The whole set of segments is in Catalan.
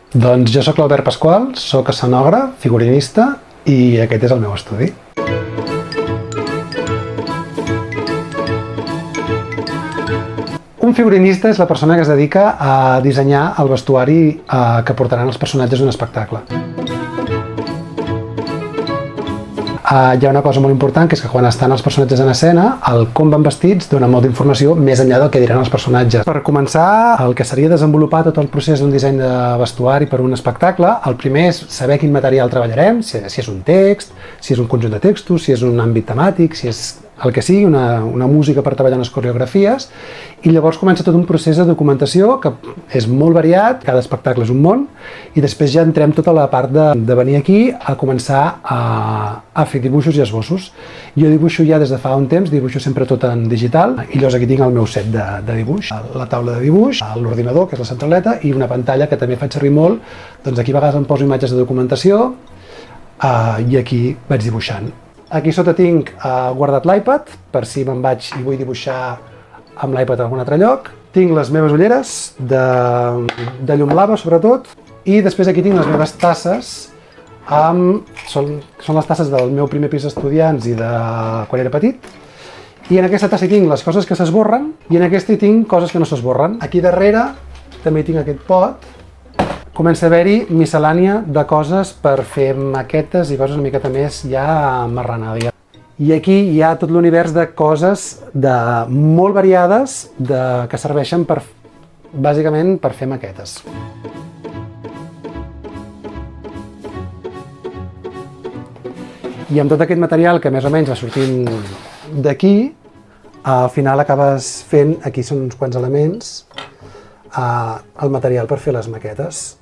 Doncs jo sóc l'Albert Pasqual, sóc escenògraf, figurinista i aquest és el meu estudi. Un figurinista és la persona que es dedica a dissenyar el vestuari que portaran els personatges d'un espectacle. Hi ha una cosa molt important, que és que quan estan els personatges en escena, el com van vestits dona molta informació més enllà del que diran els personatges. Per començar, el que seria desenvolupar tot el procés d'un disseny de vestuari per un espectacle, el primer és saber quin material treballarem, si és un text, si és un conjunt de textos, si és un àmbit temàtic, si és el que sigui, una música per treballar unes coreografies, i llavors comença tot un procés de documentació que és molt variat, cada espectacle és un món, i després ja entrem tota la part de venir aquí a començar a fer dibuixos i esbossos. Jo dibuixo ja des de fa un temps, dibuixo sempre tot en digital, i llavors aquí tinc el meu set de dibuix, la taula de dibuix, l'ordinador, que és la centraleta, i una pantalla que també faig servir molt, doncs aquí a vegades em poso imatges de documentació i aquí vaig dibuixant. Aquí sota tinc guardat l'iPad, per si me'n vaig i vull dibuixar amb l'iPad a algun altre lloc. Tinc les meves ulleres, de llum blava sobretot, i després aquí tinc les meves tasses, són les tasses del meu primer pis d'estudiants i de quan era petit, i en aquesta tassa hi tinc les coses que s'esborren i en aquesta hi tinc coses que no s'esborren. Aquí darrere també hi tinc aquest pot. Comença a haver-hi miscel·lània de coses per fer maquetes i coses una miqueta més ja marranada. I aquí hi ha tot l'univers de coses molt variades que serveixen bàsicament per fer maquetes. I amb tot aquest material que més o menys va sortint d'aquí, al final acabes fent, aquí són uns quants elements, el material per fer les maquetes.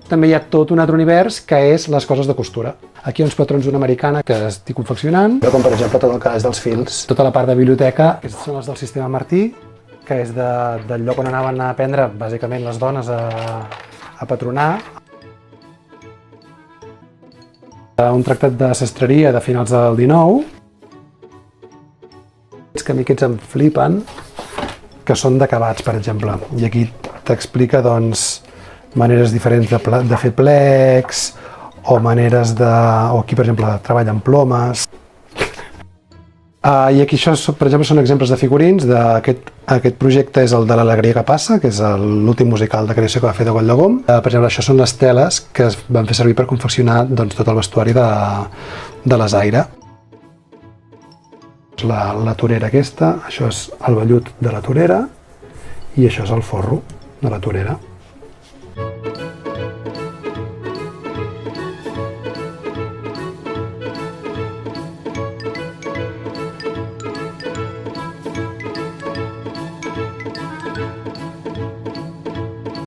També hi ha tot un altre univers que és les coses de costura. Aquí hi ha uns patrons d'una americana que estic confeccionant, com per exemple tot el cas dels fils. Tota la part de biblioteca, que són els del sistema Martí, que és del lloc on anaven a aprendre bàsicament les dones a patronar. Un tractat de sastreria de finals del XIX, que a mi aquests em flipen, que són d'acabats, per exemple. I aquí t'explica, doncs, maneres diferents de fer plecs, o maneres o aquí, per exemple, treballa amb plomes. I aquí, això, per exemple, són exemples de figurins. Aquest projecte és el de l'Alegria que passa, que és l'últim musical de creació que va fer de Goll de Gom. Per exemple, això són les teles que es van fer servir per confeccionar tot el vestuari de la Zaire. La torera aquesta, això és el vellut de la torera, i això és el forro de la torera.